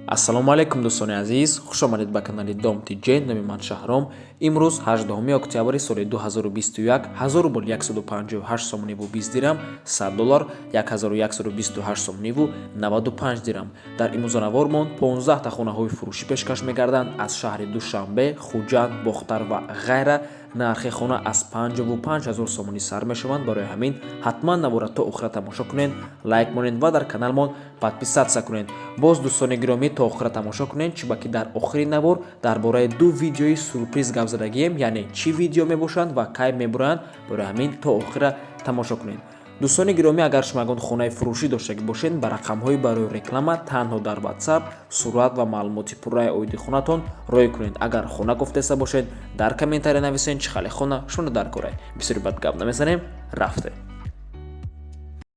ассалому алайкум дӯстони азиз, хушомадед ба канали Dom TJ. Номи ман Шаҳром. имрӯз 18 октябри соли 2021 1000 рубл 158 сомониву 20 дирам, $100 1128 сомониву 95 дирам. дар имрӯзанавормон 15 та хонаҳои фурӯшӣ пешкаш мегарданд аз шаҳри Душанбе, Хуҷанд, Бохтар ва ғайра. нархи хона аз 55 000 сомонӣ сар мешаванд. барои ҳамин ҳатман навора то охира тамошо кунед, лайк монед ва дар каналмон подписатсия кунед. боз дӯстони гиромӣ то охира тамошо кунед, чӣ ба ки дар охири навор дар бораи ду видеои сюрприз гап задагием, яъне чӣ видео мебошанд ва кай мебуранд. барои ҳамин то охира тамошо кунед. дӯстони гиромӣ, агар шумо ягон хонаи фурӯшӣ доштагӣ бошед, ба рақамҳои барои реклама танҳо дар WhatsApp сурат ва маълумоти пурраи оиди хонатон рой кунед. агар хона гуфтеса бошед, дар комментария нависед чӣ хали хона шумо дар корай. бисёри бад гап намезанем, рафте.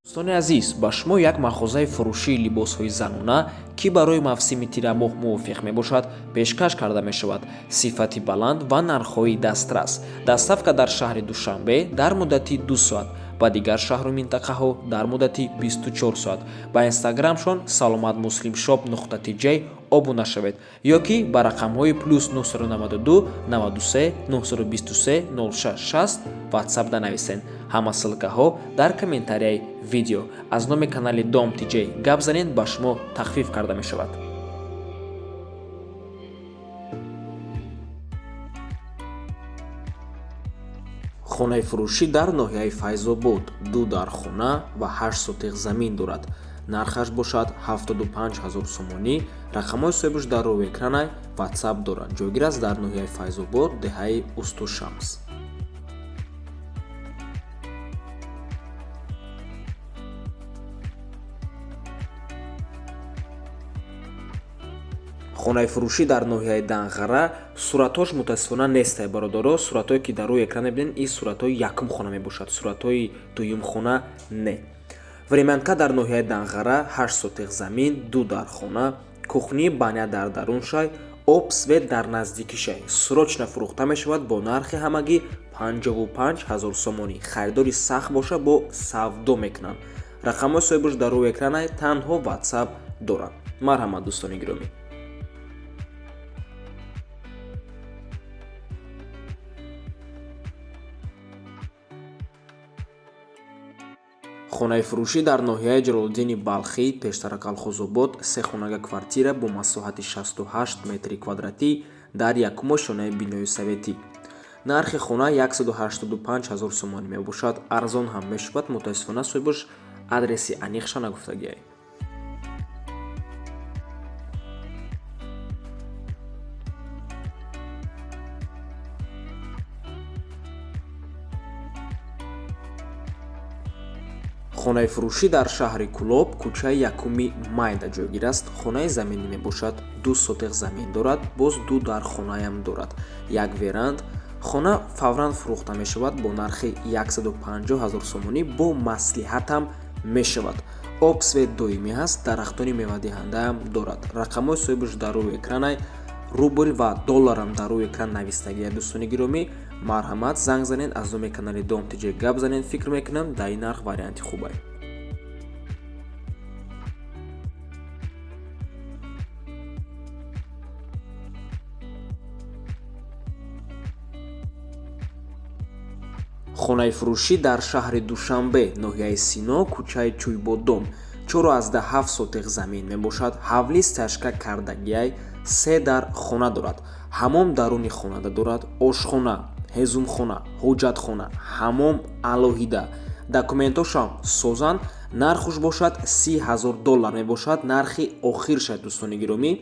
дӯстони азиз, ба шумо як мағозаи фурӯшии либосҳои занона ки барои мавсими тирамоҳ мувофиқ мебошад пешкаш карда мешавад. сифати баланд ва нархҳои дастрас. доставка дар шаҳри Душанбе дар муддати 2 соат, ба дигар шаҳру минтақаҳо дар муддати 24 соат. ба инстаграмшон salomatmuslimshop.tj обуна шавед ё ки ба рақамҳои +992 93 923 0660 ватсапда нависен. ҳама ссилкаҳо дар комментарияи видео. аз номи канали Dom TJ гап занед, ба шумо тахфиф карда мешавад. хонаи фурӯшӣ дар ноҳияи Файзобод 2 дар хона ва 8 сотиқ замин дорад. нархаш бошад 75 000 сомонӣ. рақамҳои соҳибаш дар рӯи экранай WhatsApp дорад. ҷойгир аст дар ноҳияи Файзобод, деҳаи Устушамс. хонаи фурӯшӣ дар ноҳияи Данғара суратҳош мутаассифона нестай бародаро. суратҳое ки дар рӯи экран мебинед, ин суратҳои якум хона мебошад, суратҳои дуюм хона не. времянка дар ноҳияи Данғара 8 сотиқ замин, 2 дар хона, кухни, баня дар дарун шай, об свет дар наздики шай. срочно фурӯхта мешавад бо нархи ҳамагӣ 55 000 сомонӣ. харидори сахт боша бо савдо мекунанд. рақамҳои соҳибаш дар рӯи экранай танҳо WhatsApp доранд. марҳамат дӯстони гиромӣ. хонаи фурӯшӣ дар ноҳияи Ҷалолиддини Балхӣ, пештара Калхозобод, 3 хонага квартира бо масоҳати 68 метри квадратӣ дар якум ошонаи бинои советӣ. нархи хона 185 000 сомонӣ мебошад. арзон ҳам мешавад. мутаассифона соҳибаш адреси аниқша нагуфтагиай. хонаи фурӯшӣ дар шаҳри Кӯлоб, кӯчаи 1 майда ҷойгир аст. хонаи заминӣ мебошад. 2 сотиқ замин дорад. боз 2 дар хонаам дорад. як веранд. хона фавран фурӯхта мешавад бо нархи 150 000 сомонӣ. бо маслиҳатам мешавад. об свет доимӣ аст. дарахтони мевадиҳандаам дорад. рақамҳои соҳибаш дар рӯи экранай. рубл ва долларам дар рӯи экран навистагиай. дӯстони гиромӣ, марҳамат, занг занед. аз номи канали Dom TJ гап занед. фикр мекунам дар ин нарх варианти хубай. хонаи фурӯшӣ дар шаҳри Душанбе, ноҳияи Сино, кӯчаи Чӯйбодом, 4,7 сотиқ замин мебошад. ҳавли стяжка кардагиай. 3 дар хона дорад. ҳамом даруни хонада дорад. ошхона, ҳезумхона, ҳоҷатхона, ҳамом алоҳида. документошам созанд. нархуш бошад 30 000 доллар мебошад. нархи охиршай дӯстони гиромӣ.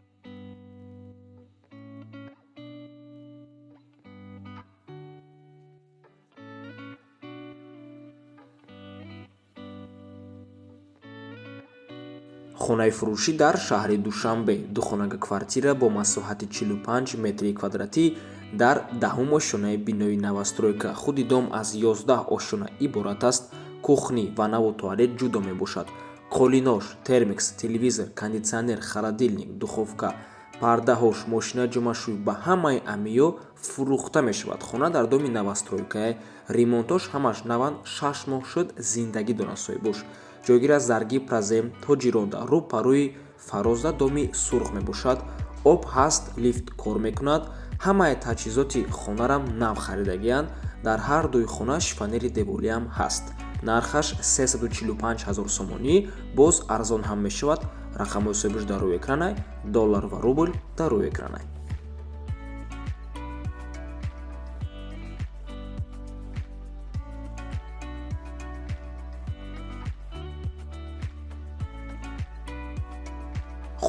хонаи фурӯшӣ дар шаҳри Душанбе, 2 хонага квартира бо масоҳати 45 метри квадратӣ дар 10-ум ошонаи бинои новостройка. худи дом аз 11 ошона иборат аст. кухни va наву туалет ҷудо мебошад. қолинош, термикс, телевизор, кондитсионер, холодильник, духовка, пардаҳош, мошинаи ҷомашӯй ба ҳамаи амиё фурӯхта мешавад. хона дар доми новостройка. ремонтош ҳамаш наван 6 моҳ шуд. зиндагӣ дорад соҳибош. ҷойгир аст дар Гипразем, Тоҷиронда, рӯ па рӯи фароза доми сурх мебошад, об ҳаст, лифт кор мекунад, ҳамаи таҷҳизоти хонарам нав харидагиянд. дар ҳар дуи хона шифонери девориам ҳаст. нархаш 345 000 сомонӣ, боз арзон ҳам мешавад. рақамҳои соҳибаш дар рӯи экранай, доллар ва рубл дар рӯи экранай.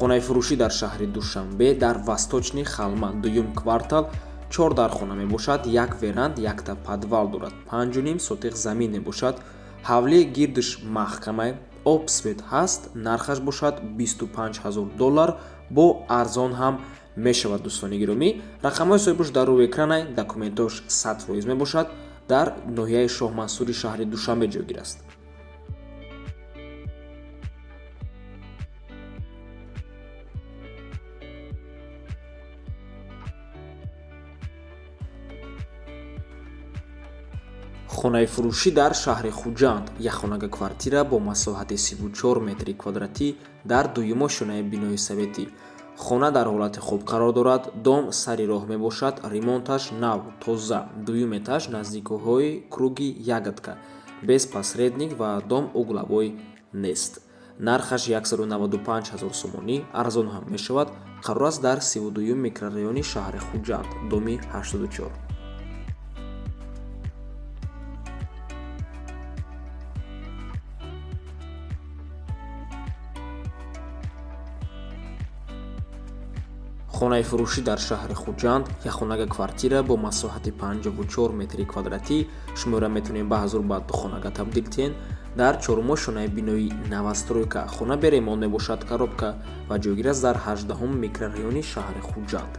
хонаи фурӯшӣ дар шаҳри душанбе дар восточни халма дуюм квартал 4 дар хона мебошад, як веранд, якта подвал дорад, 5.5 сотиқ замин мебошад, ҳавлии гирдиш маҳкамай, об свет ҳаст, нархаш бошад 25 000 доллар, бо арзон ҳам мешавад. дӯстони гиромӣ, рақамҳои соҳибаш дар рӯи экранай, документҳош 100% мебошад, дар ноҳияи шоҳмансури шаҳри душанбе ҷойгир аст. хонаи фурӯшӣ дар шаҳри хуҷанд, якхонага квартира бо масоҳати 34 метри квадратӣ дар дуюмо шонаи бинои советӣ. хона дар ҳолати хуб қарор дорад, дом сари роҳ мебошад, ремонташ нав, тоза, дуюм этаж, наздикиҳои круги ягодка, без посредник ва дом угловой нест. нархаш 195 000 сомонӣ, арзон ҳам мешавад. қарор аст дар 32 микрорайони шаҳри хуҷанд, доми 84. хонаи фурӯшӣ дар шаҳри хуҷанд, якхонага квартира бо масоҳати 54 метри квадратӣ, шумора метавонед ба ҳазур ба духонага табдил тиҳен, дар чорумо шонаи бинои новостройка. хона бе ремонт мебошад, коробка ва ҷойгир аст дар 18 микрорайони шаҳри хуҷанд.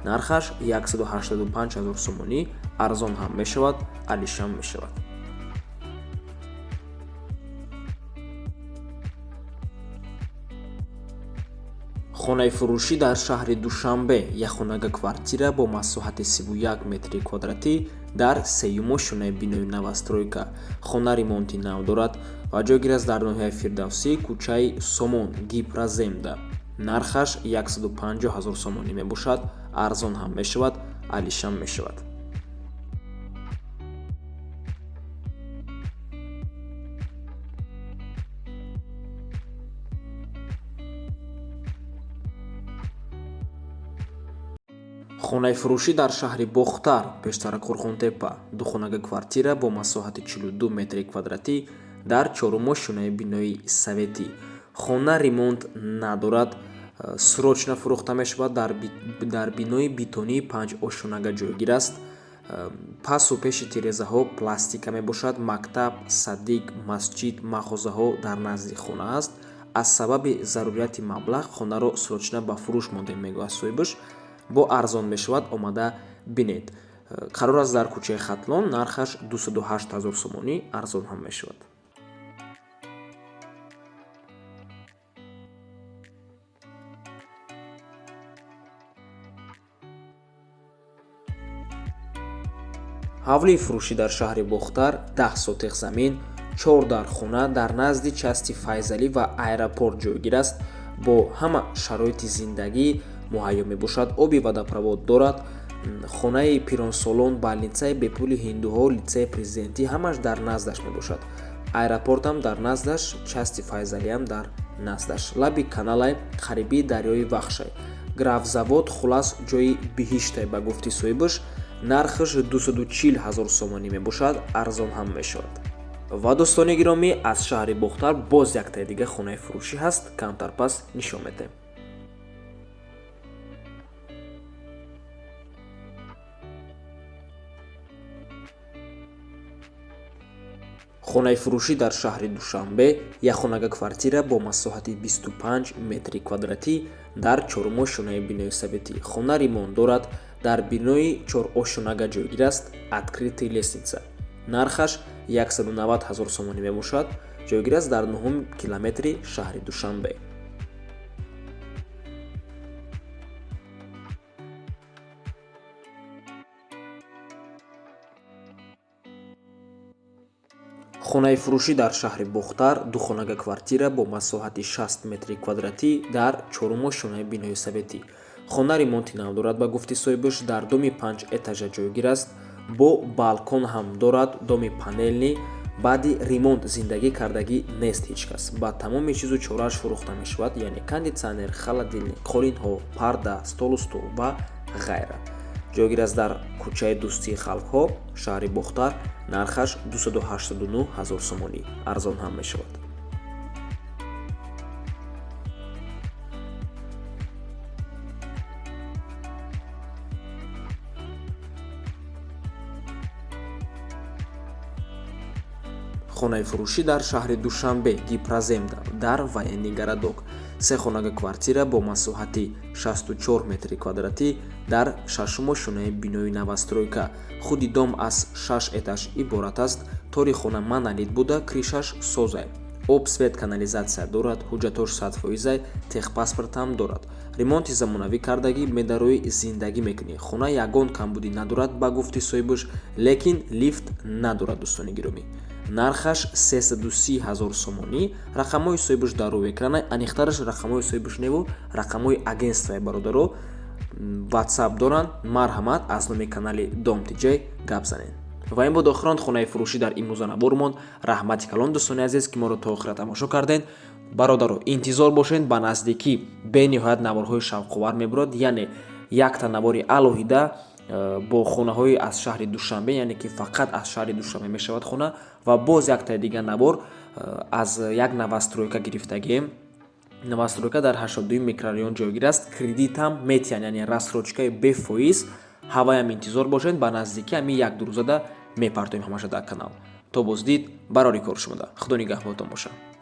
нархаш 185 000 сомонӣ, арзон ҳам мешавад, алишам мешавад. хонаи фурӯшӣ дар шаҳри душанбе, якхонага квартира бо масоҳати 31 метри квадратӣ дар сеюмо шонаи бинои новостройка. хона ремонти нав дорад ва ҷойгир аст дар ноҳияи фирдавсӣ, кӯчаи сомон, гипроземда. нархаш 150 000 сомонӣ мебошад, арзон ҳам мешавад, алишам мешавад. хонаи фурӯшӣ дар шаҳри бохтар, пештара Қурғонтепа, духонага квартира бо масоҳати 42 метри квадратӣ дар чорумо шонаи бинои советӣ. хона ремонт надорад, срочно фурӯхта мешавад, дар бинои бетонии 5 ошонага ҷойгир аст. пасу пеши тирезаҳо пластика мебошад, мактаб, садик, масҷид, мағозаҳо дар назди хона аст. аз сабаби зарурияти маблағ хонаро срочно ба фурӯш монда, мегӯяд соҳибаш, бо арзон мешавад, омада бинед. қарор аст дар кӯчаи хатлон, нархаш 208 000 сомонӣ, арзон ҳам мешавад. ҳавлии фурӯшӣ дар шаҳри бохтар, 10 сотиқ замин, 4 дар хона дар назди части Файзалӣ ва аэропорт ҷойгир аст. бо ҳама шароити зиндагӣ муҳайё мебошад, оби водопровод дорад. хонаи пиронсолон, больницаи бепули ҳиндуҳо, литсеи президентӣ ҳамаш дар наздаш мебошад. аэропортам дар наздаш, части Файзалиам дар наздаш, лаби каналай, қарибии дарёи Вахшай. графзавод хулас ҷои биҳиштай ба гуфти соҳибаш. нархаш 240 000 сомонӣ мебошад, арзон ҳам мешавад. ва дӯстони гиромӣ, аз шаҳри бохтар боз яктаи дига хонаи фурӯшӣ ҳаст, камтар пас нишон медиҳем. хонаи фурӯшӣ дар шаҳри душанбе, якхонага квартира бо масоҳати 25 метри квадратӣ дар чорумо шонаи бинои советӣ. хона ремонт дорад, дар бинои 4 ошонага ҷойгир аст, открытый лестница. нархаш 190 000 сомонӣ мебошад, ҷойгир аст дар 9 километри шаҳри душанбе. хонаи фурӯшӣ дар шаҳри Бухтар духонага квартира бо масоҳати 60 метри квадратӣ дар чоруму шонаи бинои советӣ. Хона ремонти нав дорад ба гуфти соҳибаш, дар доми 5 этажа ҷойгир аст, бо балкон ҳам дорад, доми панелӣ. Баъди ремонт зиндагӣ кардагӣ нест ҳеҷ кас. Ба тамоми чизу чорааш фурӯхта мешавад, яъне кондитсионер, холодильник, қолинҳо, парда, столу стул ва ғайра. ҷойгир аст дар кӯчаи Дӯстии халқҳо, шаҳри Бухтар. Нархаш 289 000 сомонӣ. Арзон ҳам мешавад. хонаи фурӯшӣ дар шаҳри Душанбе, Гипроземда, дар военный городок. Се хонага квартира бо масоҳати 64 метри квадратӣ дар шашумо шонаи бинои навастройка. Худи дом аз 6 этаж иборат аст. тори хона монолит буда, кришаш созай. об, свет, канализатсия дорад, ҳуҷҷатош 100%, техпаспортам дорад. ремонти замонавӣ кардагӣ, медарои зиндагӣ мекунӣ. хона ягон камбудӣ надорад ба гуфти соҳибаш, лекин лифт надорад. дӯстони гиромӣ, нархаш 330 000 сомонӣ. рақамҳои соҳибаш дар рӯи экрана, аниқтараш рақамҳои соҳибаш неву рақамҳои агентстваи бародаро ватсап доранд. марҳамат, аз номи канали Dom TJ гап занед. ва ин буд охирон хонаи фурӯшӣ дар имрӯза набормон. раҳмати калон дӯстони азиз, ки моро то охира тамошо карден. бародаро, интизор бошед, ба наздикӣ бениҳоят наворҳои шавқовар мебурад, яъне якта навори алоҳида бо хонаҳои аз шаҳри Душанбе, яъне ки фақат аз шаҳри Душанбе мешавад хона, ва боз яктаи дигар навор аз як навастройка гирифтагием. навастройка дар 82 микрорайон ҷойгир аст. кредитам метиҳанд, яъне рассрочкаи бефоиз. ҳаваям интизор бошед, ба наздикӣ ҳамин як дурӯзада мепартоем ҳамаша дар канал. то боздид, барори кор шумода. худо нигаҳбонтон бошад.